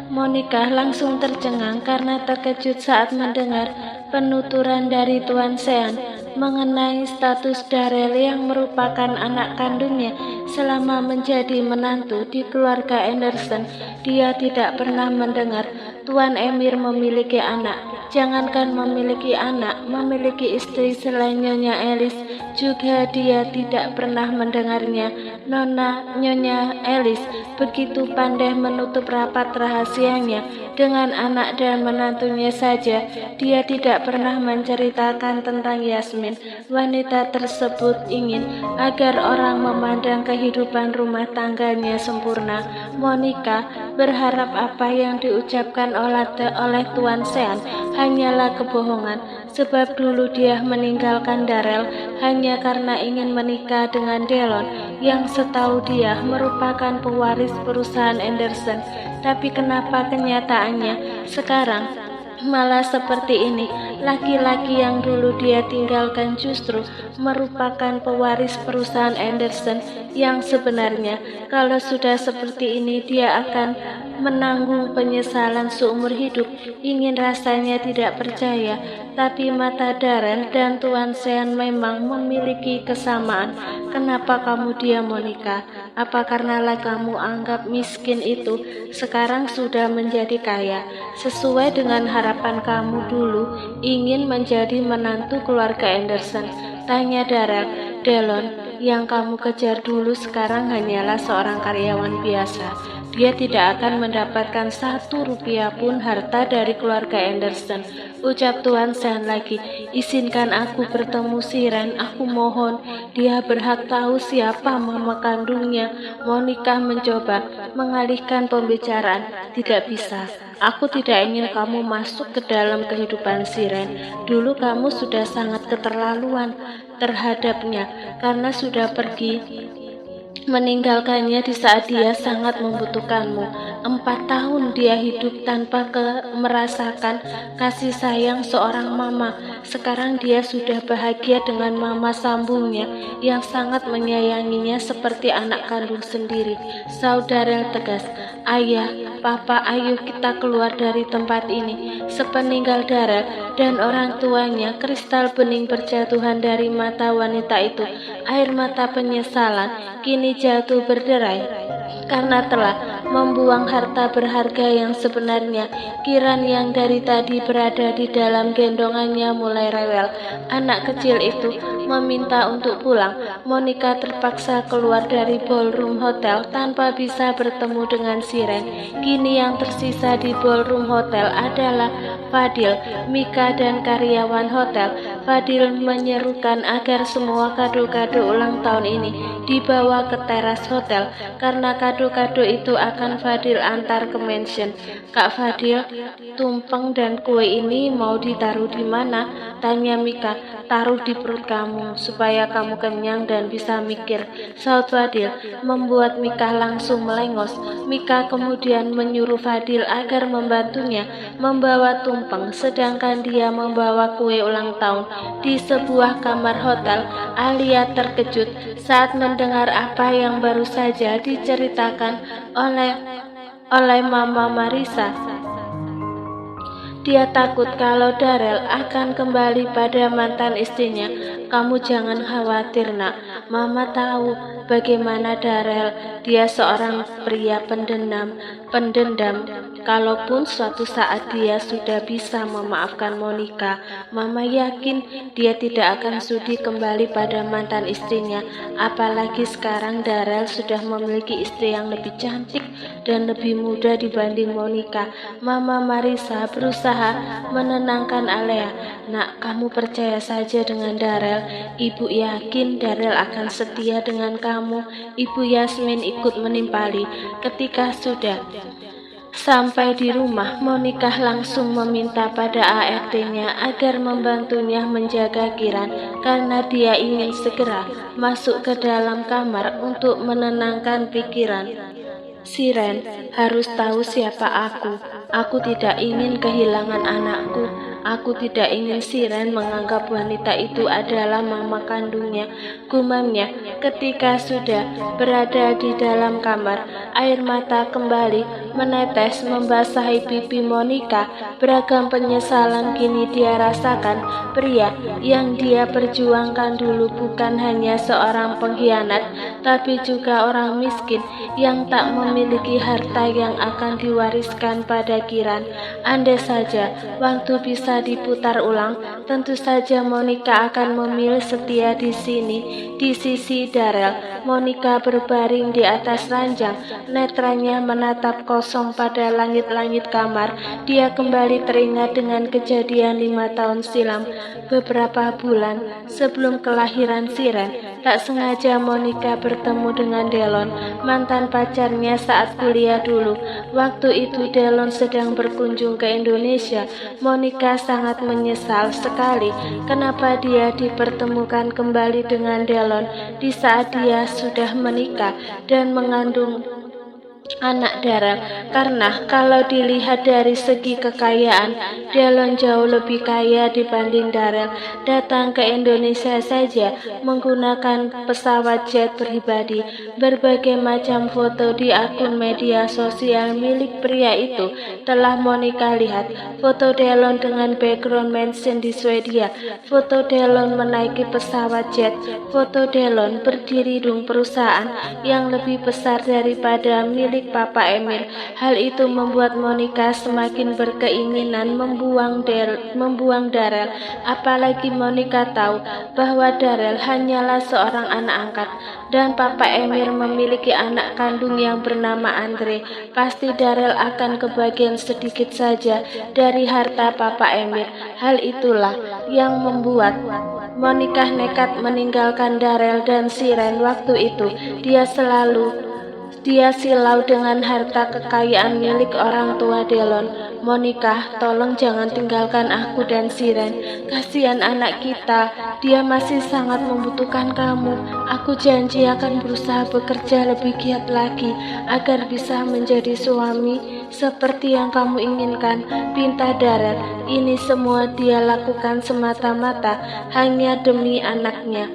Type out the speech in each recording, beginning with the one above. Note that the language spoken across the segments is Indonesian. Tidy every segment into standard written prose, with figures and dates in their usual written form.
Monica langsung tercengang karena terkejut saat mendengar penuturan dari Tuan Sean mengenai status Darrell yang merupakan anak kandungnya. Selama menjadi menantu di keluarga Anderson, dia tidak pernah mendengar Tuan Emir memiliki anak. Jangankan memiliki anak, memiliki istri selain Nyonya Alice juga dia tidak pernah mendengarnya. Nyonya Alice begitu pandai menutup rapat rahasianya dengan anak dan menantunya saja. Dia tidak pernah menceritakan tentang Yasmin. Wanita tersebut ingin agar orang memandang kehidupan rumah tangganya sempurna. Monica berharap apa yang diucapkan oleh Tuan Sean hanyalah kebohongan, sebab dulu dia meninggalkan Darrell hanya karena ingin menikah dengan Delon yang setahu dia merupakan pewaris perusahaan Anderson. Tapi kenapa kenyataannya sekarang malah seperti ini? Laki-laki yang dulu dia tinggalkan justru merupakan pewaris perusahaan Anderson yang sebenarnya. Kalau sudah seperti ini, dia akan menanggung penyesalan seumur hidup. Ingin rasanya tidak percaya, tapi mata Darrell dan Tuan Sean memang memiliki kesamaan. Kenapa kamu diam, Monica? Apa karena kamu anggap miskin itu sekarang sudah menjadi kaya, sesuai dengan harapan kamu dulu ingin menjadi menantu keluarga Anderson? Tanya Darrell. Delon yang kamu kejar dulu sekarang hanyalah seorang karyawan biasa. Dia tidak akan mendapatkan 1 rupiah pun harta dari keluarga Anderson. Ucap Tuan Sean lagi. Izinkan aku bertemu Siren, aku mohon. Dia berhak tahu siapa mama kandungnya. Monica mencoba mengalihkan pembicaraan. Tidak bisa. Aku tidak ingin kamu masuk ke dalam kehidupan Siren. Dulu kamu sudah sangat keterlaluan terhadapnya karena sudah pergi meninggalkannya di saat dia sangat membutuhkanmu. 4 tahun dia hidup tanpa merasakan kasih sayang seorang mama. Sekarang dia sudah bahagia dengan mama sambungnya yang sangat menyayanginya seperti anak kandung sendiri. Saudara tegas. Ayah, Papa, ayo kita keluar dari tempat ini. Sepeninggal Darrell dan orang tuanya, kristal bening berjatuhan dari mata wanita itu. Air mata penyesalan kini jatuh berderai karena telah membuang harta berharga yang sebenarnya. Kiran yang dari tadi berada di dalam gendongannya mulai rewel. Anak kecil itu meminta untuk pulang. Monica terpaksa keluar dari ballroom hotel tanpa bisa bertemu dengan Siren. Kini yang tersisa di ballroom hotel adalah Fadil, Mika, dan karyawan hotel. Fadil menyerukan agar semua kado-kado ulang tahun ini dibawa ke teras hotel karena kado-kado itu akan Fadil antar ke mansion. Kak Fadil, tumpeng dan kue ini mau ditaruh di mana? Tanya Mika. Taruh di perut kamu supaya kamu kenyang dan bisa mikir, saut Fadil, membuat Mika langsung melengos. Mika kemudian menyuruh Fadil agar membantunya membawa tumpeng, sedangkan dia membawa kue ulang tahun. Di sebuah kamar hotel, Alia terkejut saat mendengar apa yang baru saja diceritakan oleh Mama Marissa. Dia takut kalau Darrell akan kembali pada mantan istrinya. Kamu jangan khawatir, nak. Mama tahu bagaimana Darrell. Dia seorang pria pendendam. Kalaupun suatu saat dia sudah bisa memaafkan Monica, Mama yakin dia tidak akan sudi kembali pada mantan istrinya. Apalagi sekarang Darrell sudah memiliki istri yang lebih cantik dan lebih muda dibanding Monica. Mama Marissa berusaha menenangkan Alia. Nak, kamu percaya saja dengan Darrell. Ibu yakin Darrell akan setia dengan kamu. Ibu Yasmin ikut menimpali. Ketika sudah sampai di rumah, Monica langsung meminta pada ART-nya agar membantunya menjaga Kiran karena dia ingin segera masuk ke dalam kamar untuk menenangkan pikiran. Siren harus tahu siapa aku. Aku tidak ingin kehilangan anakku. Aku tidak ingin Siren menganggap wanita itu adalah mama kandungnya, gumamnya. Ketika sudah berada di dalam kamar, air mata kembali menetes membasahi pipi Monica. Beragam penyesalan kini dia rasakan. Pria yang dia perjuangkan dulu bukan hanya seorang pengkhianat, tapi juga orang miskin yang tak memiliki harta yang akan diwariskan pada Kiran. Andai saja waktu bisa diputar ulang, tentu saja Monica akan memilih setia di sini, di sisi Darrell. Monica berbaring di atas ranjang, netranya menatap kosong pada langit-langit kamar. Dia kembali teringat dengan kejadian 5 tahun silam, beberapa bulan sebelum kelahiran Siren. Tak sengaja Monica bertemu dengan Delon, mantan pacarnya saat kuliah dulu. Waktu itu Delon sedang berkunjung ke Indonesia. Monica sangat menyesal sekali kenapa dia dipertemukan kembali dengan Delon di saat dia sudah menikah dan mengandung anak Darrell, karena kalau dilihat dari segi kekayaan, Delon jauh lebih kaya dibanding Darrell. Datang ke Indonesia saja menggunakan pesawat jet pribadi. Berbagai macam foto di akun media sosial milik pria itu telah Monica lihat. Foto Delon dengan background mansion di Swedia, foto Delon menaiki pesawat jet, foto Delon berdiri di perusahaan yang lebih besar daripada milik Papa Emil. Hal itu membuat Monica semakin berkeinginan membuang Darrell. Apalagi Monica tahu bahwa Darrell hanyalah seorang anak angkat dan Papa Emil memiliki anak kandung yang bernama Andre. Pasti Darrell akan kebagian sedikit saja dari harta Papa Emil. Hal itulah yang membuat Monica nekat meninggalkan Darrell dan Siren waktu itu. Dia silau dengan harta kekayaan milik orang tua Delon. Monica, tolong jangan tinggalkan aku dan Siren. Kasihan anak kita, dia masih sangat membutuhkan kamu. Aku janji akan berusaha bekerja lebih giat lagi agar bisa menjadi suami seperti yang kamu inginkan, pinta Darrell. Ini semua dia lakukan semata-mata hanya demi anaknya.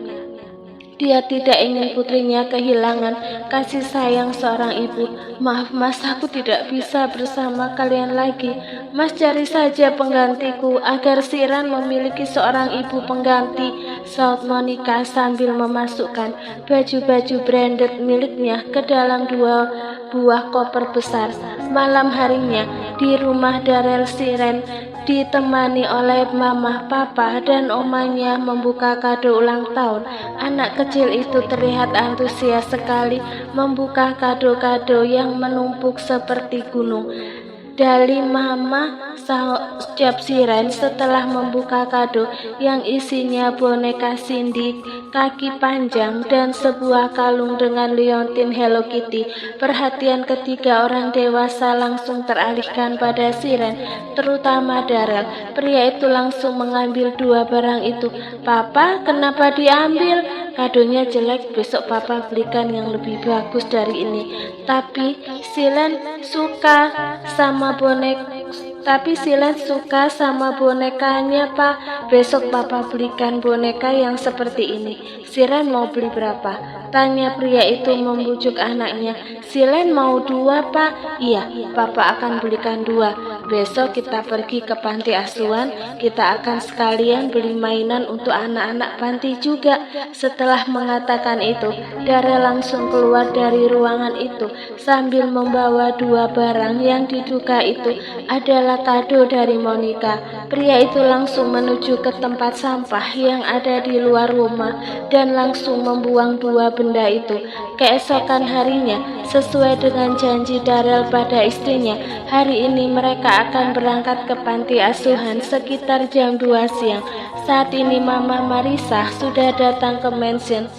Dia tidak ingin putrinya kehilangan kasih sayang seorang ibu. Maaf mas, aku tidak bisa bersama kalian lagi. Mas cari saja penggantiku agar Siren memiliki seorang ibu pengganti, saut Monica sambil memasukkan baju-baju branded miliknya ke dalam 2 buah koper besar. Malam harinya di rumah Darrell, Siren ditemani oleh mama, papa, dan omanya membuka kado ulang tahun. Anak kecil itu terlihat antusias sekali membuka kado-kado yang menumpuk seperti gunung. Dari mama, ucap Siren setelah membuka kado yang isinya boneka Cindy, kaki panjang, dan sebuah kalung dengan liontin Hello Kitty. Perhatian ketiga orang dewasa langsung teralihkan pada Siren, terutama Darrell. Pria itu langsung mengambil 2 barang itu. Papa, kenapa diambil? Kadonya jelek, besok papa belikan yang lebih bagus dari ini. Tapi Siren suka sama bonekanya, Pak. Besok papa belikan boneka yang seperti ini. Siren mau beli berapa? Tanya pria itu membujuk anaknya. Siren mau 2, Pak. Iya, papa akan belikan 2. Besok kita pergi ke panti asuhan. Kita akan sekalian beli mainan untuk anak-anak panti juga. Setelah mengatakan itu, Darrell langsung keluar dari ruangan itu sambil membawa 2 barang yang diduga itu adalah kado dari Monica. Pria itu langsung menuju ke tempat sampah yang ada di luar rumah dan langsung membuang 2 benda itu. Keesokan harinya, sesuai dengan janji Darrell pada istrinya, hari ini mereka akan berangkat ke panti asuhan sekitar jam 2 siang. Saat ini Mama Marisa sudah datang ke mansion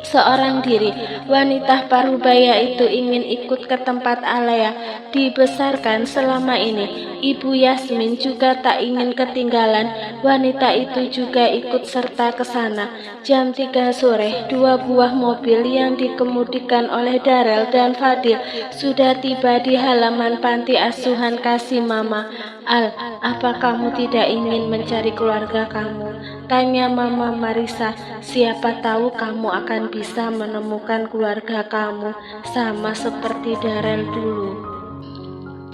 seorang diri. Wanita parubaya itu ingin ikut ke tempat Alea dibesarkan selama ini. Ibu Yasmin juga tak ingin ketinggalan. Wanita itu juga ikut serta ke sana. Jam 3 sore, 2 buah mobil yang dikemudikan oleh Darel dan Fadil sudah tiba di halaman panti asuhan Kasih Mama. Al, apa kamu tidak ingin mencari keluarga kamu? Tanya Mama Marisa. Siapa tahu kamu akan bisa menemukan keluarga kamu sama seperti Darel dulu.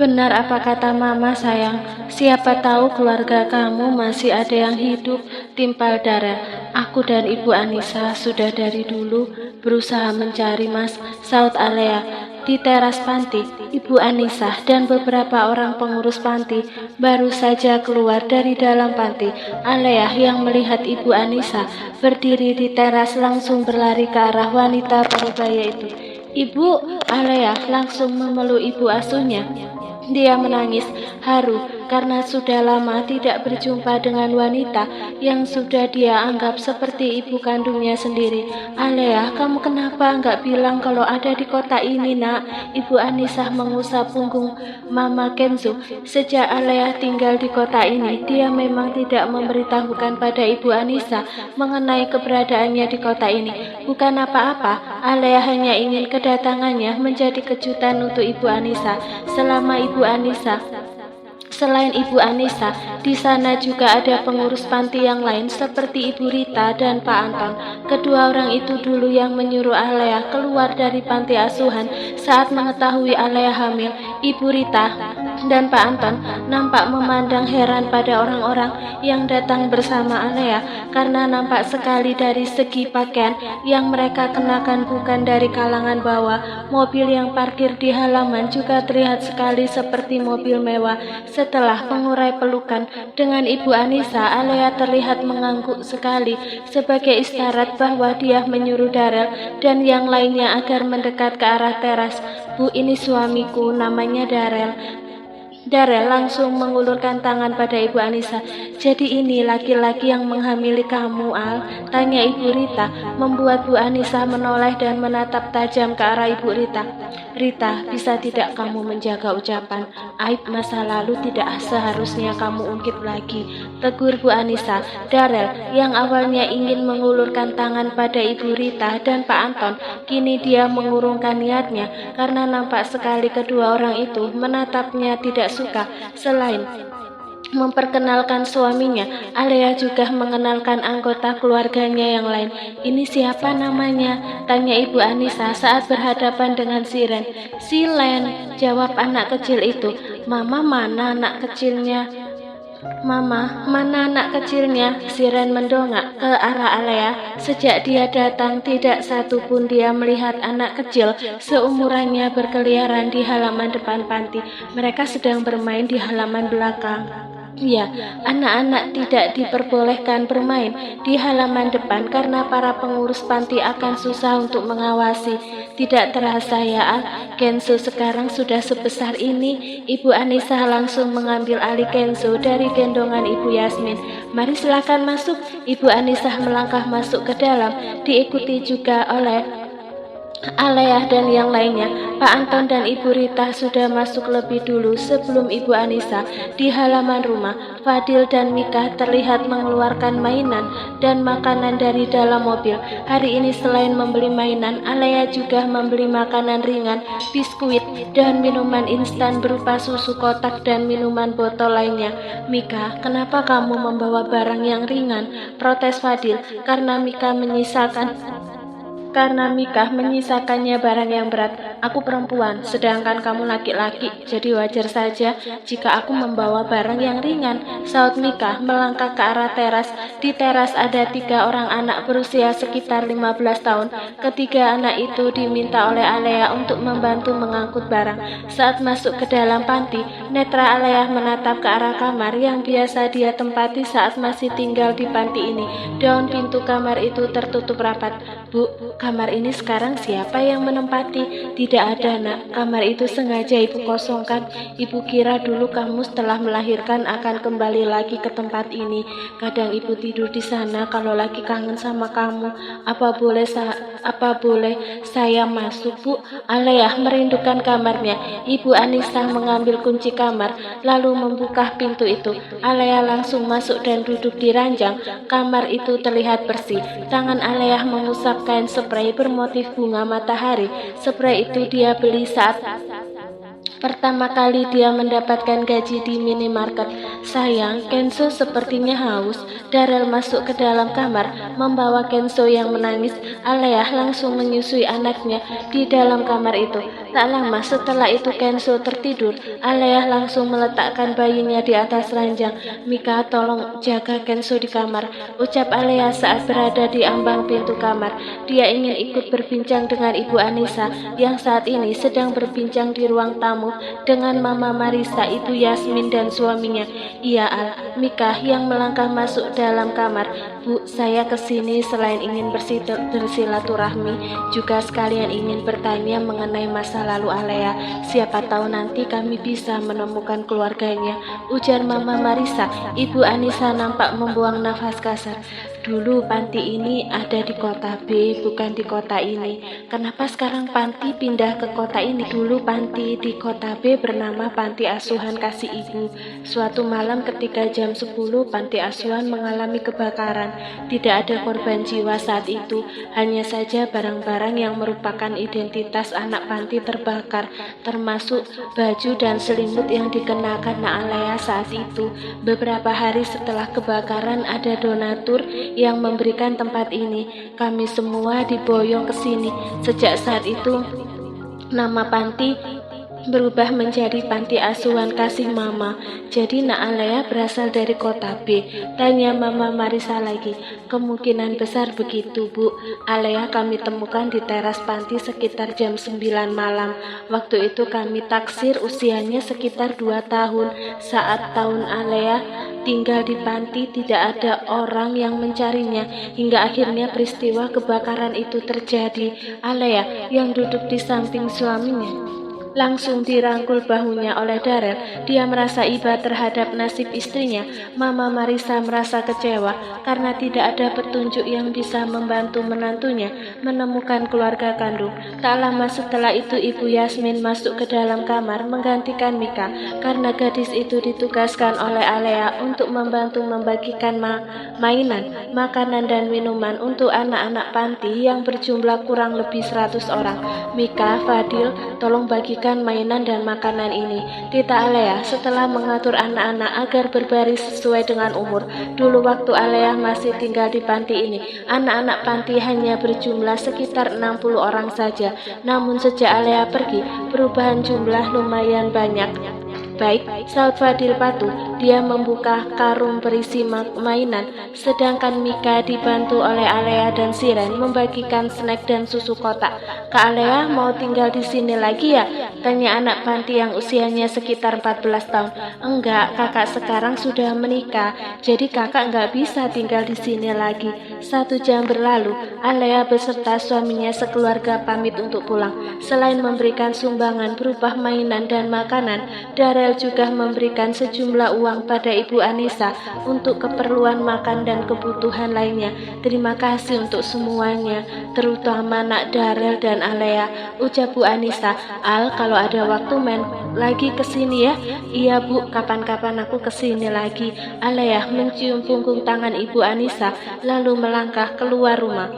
Benar apa kata Mama sayang, siapa tahu keluarga kamu masih ada yang hidup, timpal Darel. Aku dan Ibu Anissa sudah dari dulu berusaha mencari Mas, saut Alea. Di teras panti, Ibu Anissa dan beberapa orang pengurus panti baru saja keluar dari dalam panti. Alea yang melihat Ibu Anissa berdiri di teras langsung berlari ke arah wanita parubaya itu. Ibu, Alea langsung memeluk ibu asuhnya. Dia menangis haru karena sudah lama tidak berjumpa dengan wanita yang sudah dia anggap seperti ibu kandungnya sendiri. Alea, kamu kenapa nggak bilang kalau ada di kota ini, nak? Ibu Anissa mengusap punggung Mama Kenzo. Sejak Alea tinggal di kota ini, dia memang tidak memberitahukan pada Ibu Anissa mengenai keberadaannya di kota ini. Bukan apa-apa, Alea hanya ingin kedatangannya menjadi kejutan untuk Ibu Anissa. Selain Ibu Anissa, di sana juga ada pengurus panti yang lain seperti Ibu Rita dan Pak Anton. Kedua orang itu dulu yang menyuruh Alea keluar dari panti asuhan saat mengetahui Alea hamil. Ibu Rita dan Pak Anton nampak memandang heran pada orang-orang yang datang bersama Alea karena nampak sekali dari segi pakaian yang mereka kenakan bukan dari kalangan bawah. Mobil yang parkir di halaman juga terlihat sekali seperti mobil mewah. Setelah mengurai pelukan dengan Ibu Anissa, Alea terlihat mengangguk sekali sebagai isyarat bahwa dia menyuruh Darel dan yang lainnya agar mendekat ke arah teras. Bu, ini suamiku, namanya Darel. Darel langsung mengulurkan tangan pada Ibu Anissa. Jadi ini laki-laki yang menghamili kamu, Al? Tanya Ibu Rita, membuat Bu Anissa menoleh dan menatap tajam ke arah Ibu Rita. Rita, bisa tidak kamu menjaga ucapan? Aib masa lalu tidak seharusnya kamu ungkit lagi, tegur Bu Anissa. Darel yang awalnya ingin mengulurkan tangan pada Ibu Rita dan Pak Anton, kini dia mengurungkan niatnya karena nampak sekali kedua orang itu menatapnya tidak suka. Selain memperkenalkan suaminya, Alea juga mengenalkan anggota keluarganya yang lain. Ini siapa namanya? Tanya Ibu Anissa saat berhadapan dengan Siren. Silen, jawab anak kecil itu. Mama, mana anak kecilnya? Mama, mana anak kecilnya? Siren mendongak ke arah Alea. Sejak dia datang, tidak satu pun dia melihat anak kecil seumurannya berkeliaran di halaman depan panti. Mereka sedang bermain di halaman belakang. Ya, anak-anak tidak diperbolehkan bermain di halaman depan karena para pengurus panti akan susah untuk mengawasi. Tidak terasa ya, Al, Kenzo sekarang sudah sebesar ini. Ibu Anissa langsung mengambil alih Kenzo dari gendongan Ibu Yasmin. Mari silakan masuk. Ibu Anissa melangkah masuk ke dalam, diikuti juga oleh Alea dan yang lainnya. Pak Anton dan Ibu Rita sudah masuk lebih dulu sebelum Ibu Anissa. Di halaman rumah, Fadil dan Mika terlihat mengeluarkan mainan dan makanan dari dalam mobil. Hari ini selain membeli mainan, Alea juga membeli makanan ringan, biskuit, dan minuman instan berupa susu kotak dan minuman botol lainnya. Mika, kenapa kamu membawa barang yang ringan? Protes Fadil, karena Mika menyisakannya barang yang berat. Aku perempuan, sedangkan kamu laki-laki, jadi wajar saja jika aku membawa barang yang ringan, saut Mika melangkah ke arah teras. Di teras ada 3 orang anak berusia sekitar 15 tahun. Ketiga anak itu diminta oleh Alea untuk membantu mengangkut barang. Saat masuk ke dalam panti, netra Alea menatap ke arah kamar yang biasa dia tempati saat masih tinggal di panti ini. Daun pintu kamar itu tertutup rapat. Bu, kamar ini sekarang siapa yang menempati? Di Tidak ada, nak. Kamar itu sengaja ibu kosongkan. Ibu kira dulu kamu setelah melahirkan akan kembali lagi ke tempat ini. Kadang ibu tidur di sana kalau lagi kangen sama kamu. Apa boleh saya masuk, Bu? Alea merindukan kamarnya. Ibu Anissa mengambil kunci kamar lalu membuka pintu itu. Alea langsung masuk dan duduk di ranjang. Kamar itu terlihat bersih. Tangan Alea mengusap kain spray bermotif bunga matahari. Spray itu dia beli saat pertama kali dia mendapatkan gaji di minimarket. Sayang, Kenzo sepertinya haus. Darel masuk ke dalam kamar membawa Kenzo yang menangis. Alea langsung menyusui anaknya di dalam kamar itu. Tak lama setelah itu Kenzo tertidur. Alea langsung meletakkan bayinya di atas ranjang. Mika, tolong jaga Kenzo di kamar, ucap Alea saat berada di ambang pintu kamar. Dia ingin ikut berbincang dengan Ibu Anissa yang saat ini sedang berbincang di ruang tamu dengan Mama Marisa, Ibu Yasmin dan suaminya. Iya, Al. Mika yang melangkah masuk dalam kamar. Bu, saya kesini selain ingin bersilaturahmi, juga sekalian ingin bertanya mengenai masa lalu Alea. Siapa tahu nanti kami bisa menemukan keluarganya, ujar Mama Marisa. Ibu Anissa nampak membuang nafas kasar. Dulu panti ini ada di kota B, bukan di kota ini. Kenapa sekarang panti pindah ke kota ini? Dulu panti di kota B bernama Panti Asuhan Kasih Ibu. Suatu malam ketika jam 10, panti asuhan mengalami kebakaran. Tidak ada korban jiwa saat itu, hanya saja barang-barang yang merupakan identitas anak panti terbakar, termasuk baju dan selimut yang dikenakan Alea saat itu. Beberapa hari setelah kebakaran ada donatur yang memberikan tempat ini. Kami semua diboyong ke sini. Sejak saat itu nama panti berubah menjadi Panti Asuhan Kasih Mama. Jadi Nak Alea berasal dari kota B, tanya Mama Marisa lagi. Kemungkinan besar begitu, Bu. Alea kami temukan di teras panti sekitar jam 9 malam. Waktu itu kami taksir usianya sekitar 2 tahun. Saat tahun Alea tinggal di panti tidak ada orang yang mencarinya, hingga akhirnya peristiwa kebakaran itu terjadi. Alea yang duduk di samping suaminya langsung dirangkul bahunya oleh Darel. Dia merasa iba terhadap nasib istrinya. Mama Marisa merasa kecewa karena tidak ada petunjuk yang bisa membantu menantunya menemukan keluarga kandung. Tak lama setelah itu Ibu Yasmin masuk ke dalam kamar menggantikan Mika karena gadis itu ditugaskan oleh Alea untuk membantu membagikan mainan, makanan dan minuman untuk anak-anak panti yang berjumlah kurang lebih 100 orang. Mika, Fadil, tolong bagi mainan dan makanan ini, Tita Alea setelah mengatur anak-anak agar berbaris sesuai dengan umur. Dulu waktu Alea masih tinggal di panti ini, anak-anak panti hanya berjumlah sekitar 60 orang saja. Namun sejak Alea pergi, perubahan jumlah lumayan banyak. Baik, saut Fadil patuh. Dia membuka karung berisi mainan, sedangkan Mika dibantu oleh Alea dan Siren membagikan snack dan susu kotak. Kak Alea mau tinggal di sini lagi ya? Tanya anak panti yang usianya sekitar 14 tahun. Enggak, kakak sekarang sudah menikah, jadi kakak enggak bisa tinggal di sini lagi. 1 jam berlalu, Alea beserta suaminya sekeluarga pamit untuk pulang. Selain memberikan sumbangan berupa mainan dan makanan, Darel juga memberikan sejumlah uang pada Ibu Anissa untuk keperluan makan dan kebutuhan lainnya. Terima kasih untuk semuanya, terutama Nak Darel dan Alea, ucap Bu Anissa. Al, kalau ada waktu main lagi kesini ya. Iya Bu, kapan-kapan aku kesini lagi. Alea mencium punggung tangan Ibu Anissa lalu melangkah keluar rumah.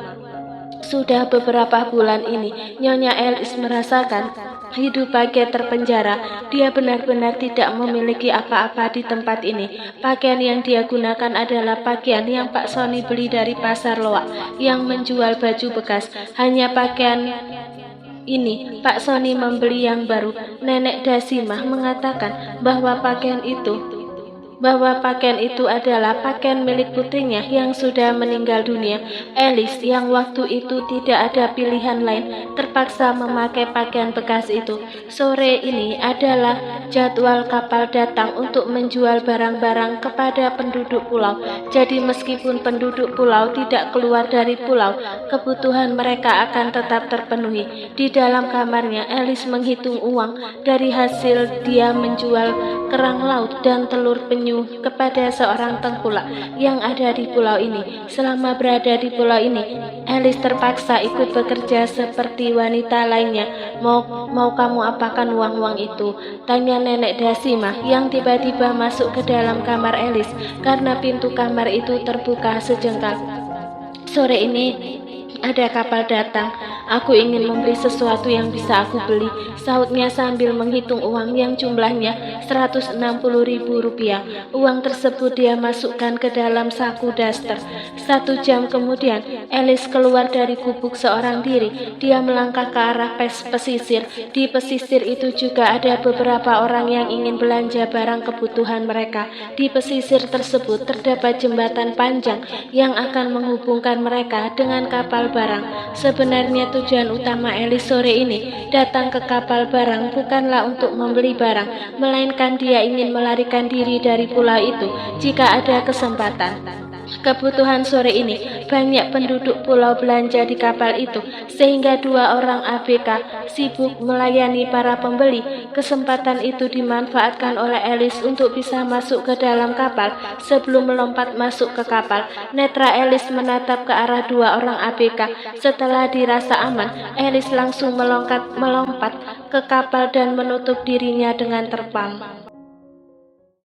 Sudah beberapa bulan ini, Nyonya Elis merasakan hidup bagai terpenjara. Dia benar-benar tidak memiliki apa-apa di tempat ini. Pakaian yang dia gunakan adalah pakaian yang Pak Sony beli dari pasar Loak yang menjual baju bekas. Hanya pakaian ini Pak Sony membeli yang baru. Nenek Dasimah mengatakan bahwa pakaian itu bahwa pakaian itu adalah pakaian milik putrinya yang sudah meninggal dunia. Alice yang waktu itu tidak ada pilihan lain terpaksa memakai pakaian bekas itu. Sore ini adalah jadwal kapal datang untuk menjual barang-barang kepada penduduk pulau. Jadi meskipun penduduk pulau tidak keluar dari pulau, kebutuhan mereka akan tetap terpenuhi. Di dalam kamarnya, Alice menghitung uang dari hasil dia menjual kerang laut dan telur penyu kepada seorang tengkulak yang ada di pulau ini. Selama berada di pulau ini, Alice terpaksa ikut bekerja seperti wanita lainnya. Mau kamu apakan uang-uang itu? Tanya nenek Dasima yang tiba-tiba masuk ke dalam kamar Alice karena pintu kamar itu terbuka sejengkal. Sore ini ada kapal datang. Aku ingin membeli sesuatu yang bisa aku beli, sahutnya sambil menghitung uang yang jumlahnya Rp160.000. Uang tersebut dia masukkan ke dalam saku daster. 1 jam kemudian, Alice keluar dari gubuk seorang diri. Dia melangkah ke arah pesisir. Di pesisir itu juga ada beberapa orang yang ingin belanja barang kebutuhan mereka. Di pesisir tersebut terdapat jembatan panjang yang akan menghubungkan mereka dengan kapal barang. Sebenarnya tujuan utama Alice sore ini datang ke kapal barang bukanlah untuk membeli barang, melainkan dia ingin melarikan diri dari pulau itu jika ada kesempatan. Kebutuhan sore ini, banyak penduduk pulau belanja di kapal itu, sehingga 2 orang ABK sibuk melayani para pembeli. Kesempatan itu dimanfaatkan oleh Alice untuk bisa masuk ke dalam kapal. Sebelum melompat masuk ke kapal, netra Alice menatap ke arah 2 orang ABK. Setelah dirasa aman, Alice langsung melompat ke kapal dan menutup dirinya dengan terpal.